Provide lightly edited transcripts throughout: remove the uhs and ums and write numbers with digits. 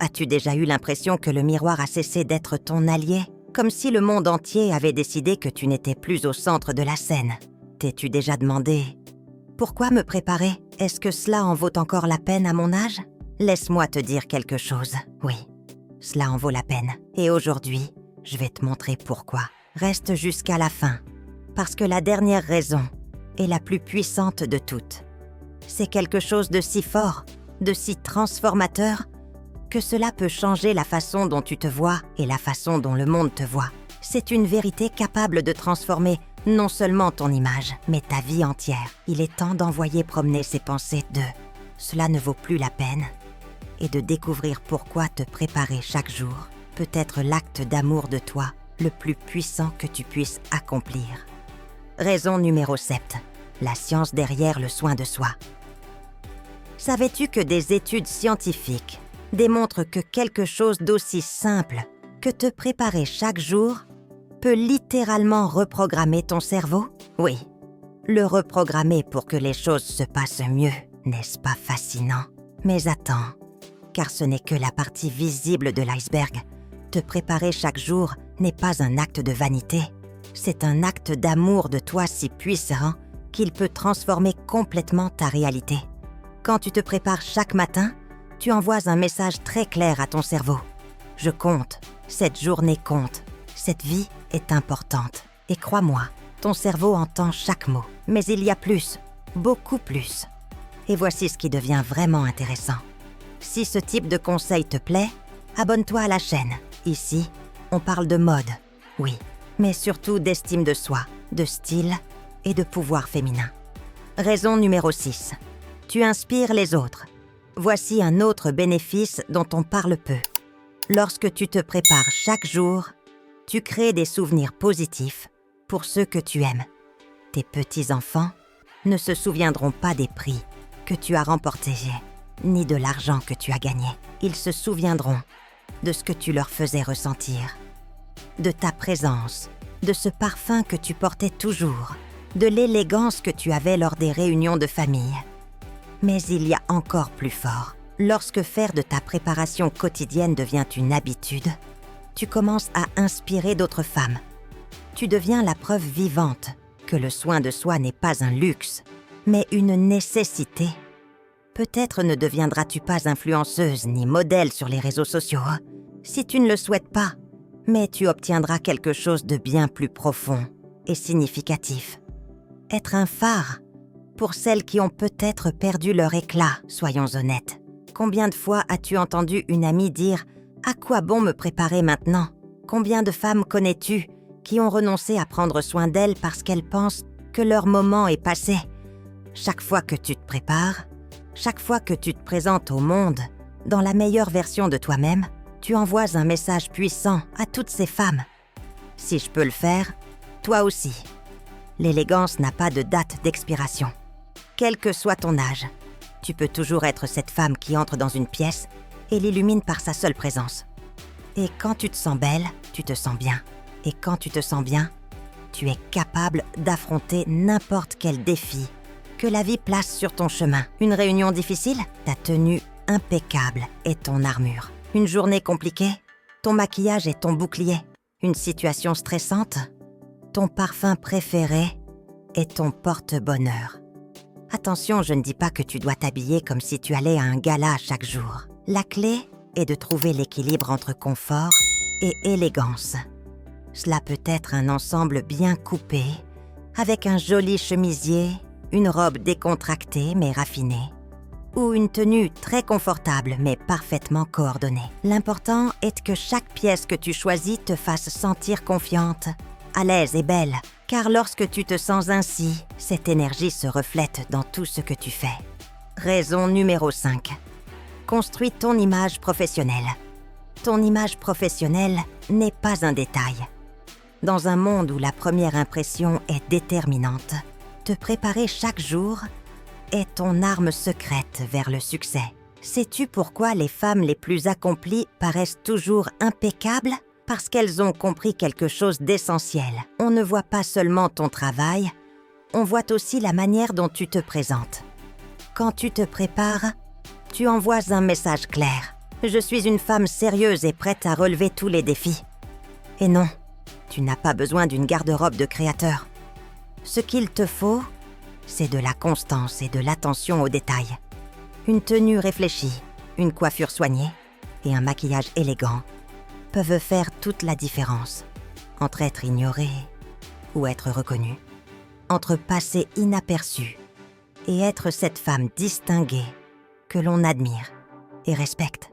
As-tu déjà eu l'impression que le miroir a cessé d'être ton allié? Comme si le monde entier avait décidé que tu n'étais plus au centre de la scène. T'es-tu déjà demandé « Pourquoi me préparer? Est-ce que cela en vaut encore la peine à mon âge ?» Laisse-moi te dire quelque chose. Oui, cela en vaut la peine. Et aujourd'hui, je vais te montrer pourquoi. Reste jusqu'à la fin. Parce que la dernière raison est la plus puissante de toutes. C'est quelque chose de si fort, de si transformateur, que cela peut changer la façon dont tu te vois et la façon dont le monde te voit. C'est une vérité capable de transformer non seulement ton image, mais ta vie entière. Il est temps d'envoyer promener ces pensées de « cela ne vaut plus la peine » et de découvrir pourquoi te préparer chaque jour peut être l'acte d'amour de toi le plus puissant que tu puisses accomplir. Raison numéro 7. La science derrière le soin de soi. Savais-tu que des études scientifiques démontrent que quelque chose d'aussi simple que te préparer chaque jour peut littéralement reprogrammer ton cerveau? Oui, le reprogrammer pour que les choses se passent mieux, n'est-ce pas fascinant? Mais attends, car ce n'est que la partie visible de l'iceberg. Te préparer chaque jour n'est pas un acte de vanité, c'est un acte d'amour de toi si puissant qu'il peut transformer complètement ta réalité. Quand tu te prépares chaque matin, tu envoies un message très clair à ton cerveau. Je compte, cette journée compte, cette vie est importante. Et crois-moi, ton cerveau entend chaque mot. Mais il y a plus, beaucoup plus. Et voici ce qui devient vraiment intéressant. Si ce type de conseil te plaît, abonne-toi à la chaîne. Ici, on parle de mode, oui, mais surtout d'estime de soi, de style et de pouvoir féminin. Raison numéro 6. Tu inspires les autres. Voici un autre bénéfice dont on parle peu. Lorsque tu te prépares chaque jour, tu crées des souvenirs positifs pour ceux que tu aimes. Tes petits-enfants ne se souviendront pas des prix que tu as remportés, ni de l'argent que tu as gagné. Ils se souviendront de ce que tu leur faisais ressentir, de ta présence, de ce parfum que tu portais toujours, de l'élégance que tu avais lors des réunions de famille. Mais il y a encore plus fort. Lorsque faire de ta préparation quotidienne devient une habitude, tu commences à inspirer d'autres femmes. Tu deviens la preuve vivante que le soin de soi n'est pas un luxe, mais une nécessité. Peut-être ne deviendras-tu pas influenceuse ni modèle sur les réseaux sociaux, si tu ne le souhaites pas, mais tu obtiendras quelque chose de bien plus profond et significatif. Être un phare pour celles qui ont peut-être perdu leur éclat, soyons honnêtes. Combien de fois as-tu entendu une amie dire « À quoi bon me préparer maintenant ?» Combien de femmes connais-tu qui ont renoncé à prendre soin d'elles parce qu'elles pensent que leur moment est passé? Chaque fois que tu te prépares, chaque fois que tu te présentes au monde dans la meilleure version de toi-même, tu envoies un message puissant à toutes ces femmes. Si je peux le faire, toi aussi. L'élégance n'a pas de date d'expiration. Quel que soit ton âge, tu peux toujours être cette femme qui entre dans une pièce et l'illumine par sa seule présence. Et quand tu te sens belle, tu te sens bien. Et quand tu te sens bien, tu es capable d'affronter n'importe quel défi que la vie place sur ton chemin. Une réunion difficile, ta tenue impeccable est ton armure. Une journée compliquée, ton maquillage est ton bouclier. Une situation stressante, ton parfum préféré est ton porte-bonheur. Attention, je ne dis pas que tu dois t'habiller comme si tu allais à un gala chaque jour. La clé est de trouver l'équilibre entre confort et élégance. Cela peut être un ensemble bien coupé, avec un joli chemisier, une robe décontractée mais raffinée, ou une tenue très confortable mais parfaitement coordonnée. L'important est que chaque pièce que tu choisis te fasse sentir confiante, à l'aise et belle, car lorsque tu te sens ainsi, cette énergie se reflète dans tout ce que tu fais. Raison numéro 5. Construis ton image professionnelle. Ton image professionnelle n'est pas un détail. Dans un monde où la première impression est déterminante, te préparer chaque jour est ton arme secrète vers le succès. Sais-tu pourquoi les femmes les plus accomplies paraissent toujours impeccables? Parce qu'elles ont compris quelque chose d'essentiel. On ne voit pas seulement ton travail, on voit aussi la manière dont tu te présentes. Quand tu te prépares, tu envoies un message clair. Je suis une femme sérieuse et prête à relever tous les défis. Et non, tu n'as pas besoin d'une garde-robe de créateur. Ce qu'il te faut, c'est de la constance et de l'attention aux détails. Une tenue réfléchie, une coiffure soignée et un maquillage élégant peuvent faire toute la différence entre être ignoré ou être reconnu, entre passer inaperçu et être cette femme distinguée que l'on admire et respecte.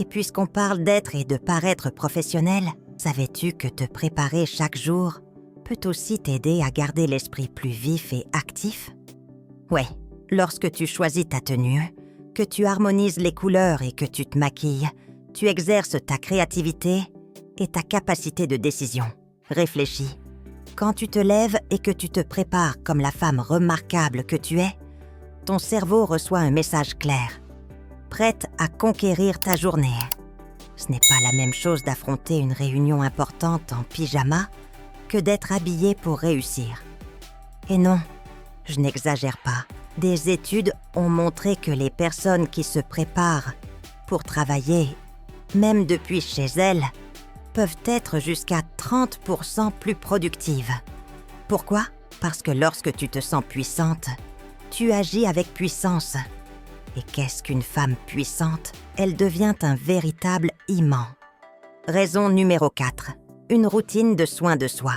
Et puisqu'on parle d'être et de paraître professionnel, savais-tu que te préparer chaque jour peut aussi t'aider à garder l'esprit plus vif et actif? Ouais, lorsque tu choisis ta tenue, que tu harmonises les couleurs et que tu te maquilles, tu exerces ta créativité et ta capacité de décision. Réfléchis. Quand tu te lèves et que tu te prépares comme la femme remarquable que tu es, ton cerveau reçoit un message clair, prête à conquérir ta journée. Ce n'est pas la même chose d'affronter une réunion importante en pyjama que d'être habillé pour réussir. Et non, je n'exagère pas. Des études ont montré que les personnes qui se préparent pour travailler, même depuis chez elles, peuvent être jusqu'à 30% plus productives. Pourquoi? Parce que lorsque tu te sens puissante, tu agis avec puissance. Et qu'est-ce qu'une femme puissante? Elle devient un véritable imant. Raison numéro 4. Une routine de soins de soi.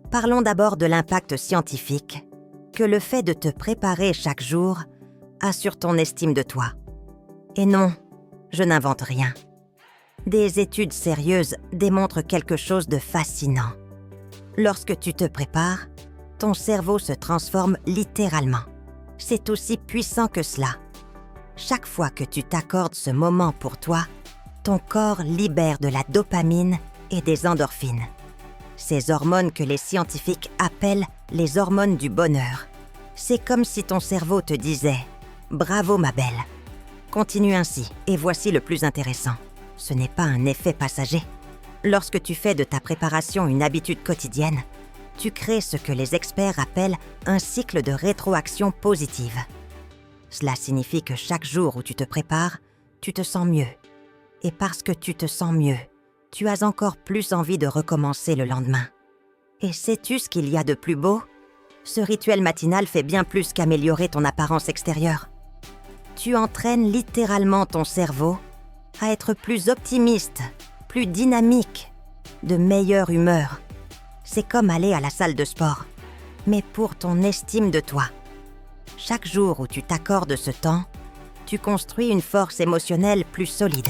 Parlons d'abord de l'impact scientifique que le fait de te préparer chaque jour a sur ton estime de toi. Et non, je n'invente rien. Des études sérieuses démontrent quelque chose de fascinant. Lorsque tu te prépares, ton cerveau se transforme littéralement. C'est aussi puissant que cela. Chaque fois que tu t'accordes ce moment pour toi, ton corps libère de la dopamine et des endorphines. Ces hormones que les scientifiques appellent les hormones du bonheur. C'est comme si ton cerveau te disait « Bravo ma belle ». Continue ainsi, et voici le plus intéressant. Ce n'est pas un effet passager. Lorsque tu fais de ta préparation une habitude quotidienne, tu crées ce que les experts appellent un cycle de rétroaction positive. Cela signifie que chaque jour où tu te prépares, tu te sens mieux. Et parce que tu te sens mieux, tu as encore plus envie de recommencer le lendemain. Et sais-tu ce qu'il y a de plus beau? Ce rituel matinal fait bien plus qu'améliorer ton apparence extérieure. Tu entraînes littéralement ton cerveau à être plus optimiste, plus dynamique, de meilleure humeur. C'est comme aller à la salle de sport, mais pour ton estime de toi. Chaque jour où tu t'accordes ce temps, tu construis une force émotionnelle plus solide.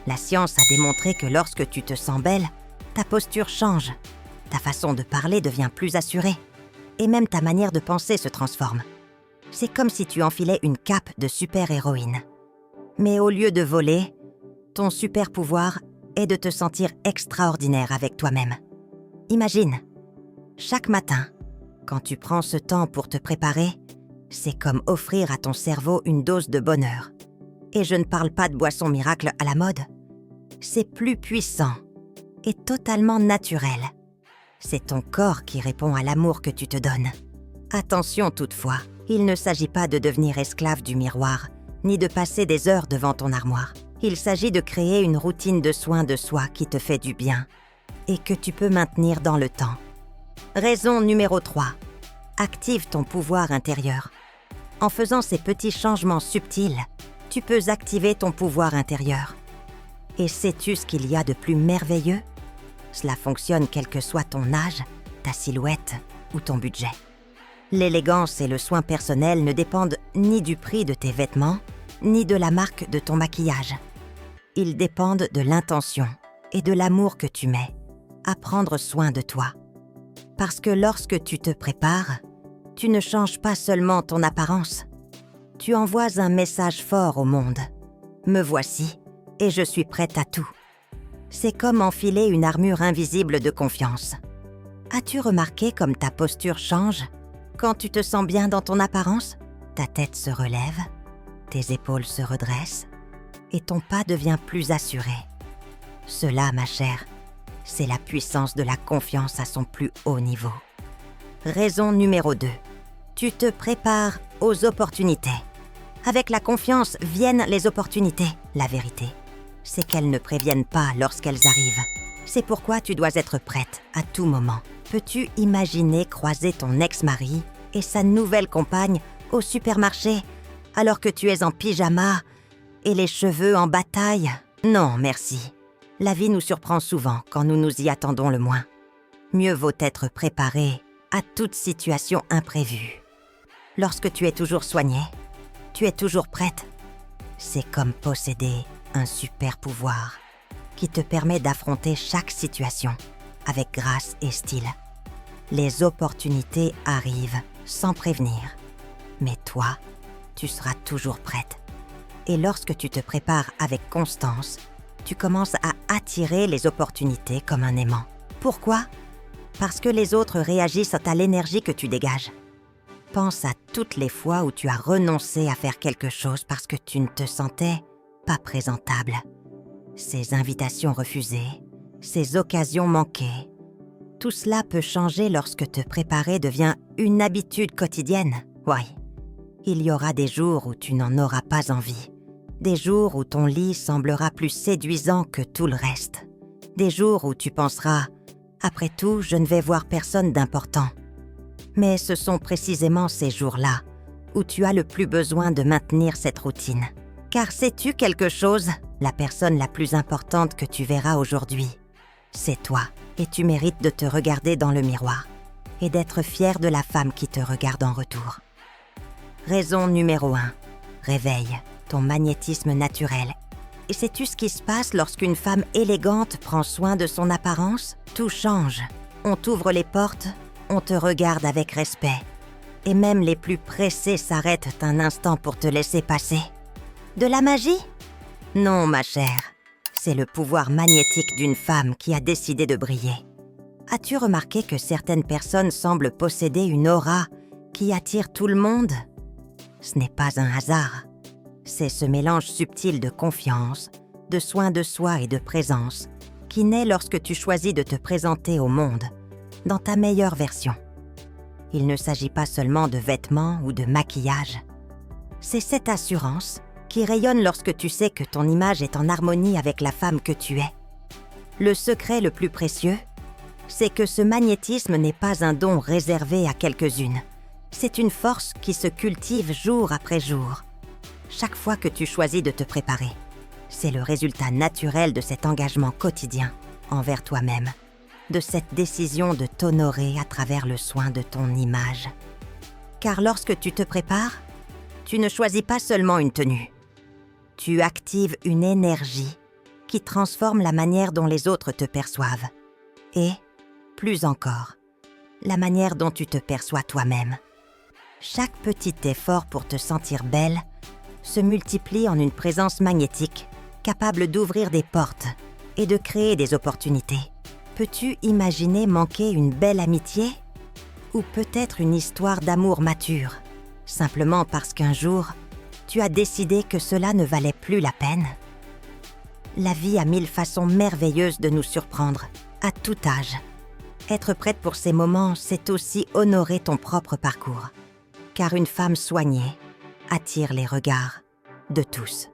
La science a démontré que lorsque tu te sens belle, ta posture change, ta façon de parler devient plus assurée, et même ta manière de penser se transforme. C'est comme si tu enfilais une cape de super-héroïne. Mais au lieu de voler, ton super pouvoir est de te sentir extraordinaire avec toi-même. Imagine, chaque matin, quand tu prends ce temps pour te préparer, c'est comme offrir à ton cerveau une dose de bonheur. Et je ne parle pas de boisson miracle à la mode. C'est plus puissant et totalement naturel. C'est ton corps qui répond à l'amour que tu te donnes. Attention toutefois, il ne s'agit pas de devenir esclave du miroir, ni de passer des heures devant ton armoire. Il s'agit de créer une routine de soins de soi qui te fait du bien et que tu peux maintenir dans le temps. Raison numéro 3. Active ton pouvoir intérieur. En faisant ces petits changements subtils, tu peux activer ton pouvoir intérieur. Et sais-tu ce qu'il y a de plus merveilleux? Cela fonctionne quel que soit ton âge, ta silhouette ou ton budget. L'élégance et le soin personnel ne dépendent ni du prix de tes vêtements, ni de la marque de ton maquillage. Ils dépendent de l'intention et de l'amour que tu mets à prendre soin de toi. Parce que lorsque tu te prépares, tu ne changes pas seulement ton apparence. Tu envoies un message fort au monde. Me voici et je suis prête à tout. C'est comme enfiler une armure invisible de confiance. As-tu remarqué comme ta posture change quand tu te sens bien dans ton apparence? Ta tête se relève, tes épaules se redressent et ton pas devient plus assuré. Cela, ma chère, c'est la puissance de la confiance à son plus haut niveau. Raison numéro 2. Tu te prépares aux opportunités. Avec la confiance viennent les opportunités. La vérité, c'est qu'elles ne préviennent pas lorsqu'elles arrivent. C'est pourquoi tu dois être prête à tout moment. Peux-tu imaginer croiser ton ex-mari et sa nouvelle compagne au supermarché alors que tu es en pyjama et les cheveux en bataille? Non, merci. La vie nous surprend souvent quand nous nous y attendons le moins. Mieux vaut être préparé à toute situation imprévue. Lorsque tu es toujours soignée, tu es toujours prête. C'est comme posséder un super pouvoir qui te permet d'affronter chaque situation avec grâce et style. Les opportunités arrivent sans prévenir, mais toi, tu seras toujours prête. Et lorsque tu te prépares avec constance, tu commences à attirer les opportunités comme un aimant. Pourquoi? Parce que les autres réagissent à l'énergie que tu dégages. Pense à toutes les fois où tu as renoncé à faire quelque chose parce que tu ne te sentais pas présentable. Ces invitations refusées, ces occasions manquées, tout cela peut changer lorsque te préparer devient une habitude quotidienne. Oui, il y aura des jours où tu n'en auras pas envie. Des jours où ton lit semblera plus séduisant que tout le reste. Des jours où tu penseras « Après tout, je ne vais voir personne d'important ». Mais ce sont précisément ces jours-là où tu as le plus besoin de maintenir cette routine. Car sais-tu quelque chose? La personne la plus importante que tu verras aujourd'hui, c'est toi. Et tu mérites de te regarder dans le miroir et d'être fier de la femme qui te regarde en retour. Raison numéro 1. Réveille ton magnétisme naturel. Et sais-tu ce qui se passe lorsqu'une femme élégante prend soin de son apparence? Tout change. On t'ouvre les portes, on te regarde avec respect. Et même les plus pressés s'arrêtent un instant pour te laisser passer. De la magie? Non, ma chère. C'est le pouvoir magnétique d'une femme qui a décidé de briller. As-tu remarqué que certaines personnes semblent posséder une aura qui attire tout le monde? Ce n'est pas un hasard. C'est ce mélange subtil de confiance, de soin de soi et de présence qui naît lorsque tu choisis de te présenter au monde dans ta meilleure version. Il ne s'agit pas seulement de vêtements ou de maquillage. C'est cette assurance qui rayonne lorsque tu sais que ton image est en harmonie avec la femme que tu es. Le secret le plus précieux, c'est que ce magnétisme n'est pas un don réservé à quelques-unes. C'est une force qui se cultive jour après jour. Chaque fois que tu choisis de te préparer, c'est le résultat naturel de cet engagement quotidien envers toi-même, de cette décision de t'honorer à travers le soin de ton image. Car lorsque tu te prépares, tu ne choisis pas seulement une tenue. Tu actives une énergie qui transforme la manière dont les autres te perçoivent. Et, plus encore, la manière dont tu te perçois toi-même. Chaque petit effort pour te sentir belle se multiplie en une présence magnétique capable d'ouvrir des portes et de créer des opportunités. Peux-tu imaginer manquer une belle amitié? Ou peut-être une histoire d'amour mature, simplement parce qu'un jour, tu as décidé que cela ne valait plus la peine? La vie a 1000 façons merveilleuses de nous surprendre, à tout âge. Être prête pour ces moments, c'est aussi honorer ton propre parcours. Car une femme soignée attire les regards de tous.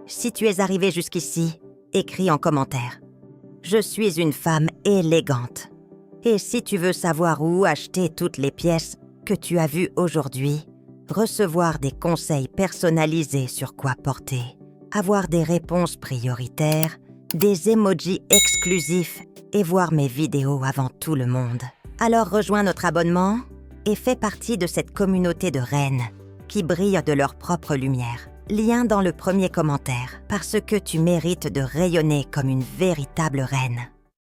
Si tu es arrivé jusqu'ici, écris en commentaire. Je suis une femme élégante. Et si tu veux savoir où acheter toutes les pièces que tu as vues aujourd'hui, recevoir des conseils personnalisés sur quoi porter, avoir des réponses prioritaires, des emojis exclusifs et voir mes vidéos avant tout le monde. Alors rejoins notre abonnement et fais partie de cette communauté de reines qui brillent de leur propre lumière. Lien dans le premier commentaire, parce que tu mérites de rayonner comme une véritable reine.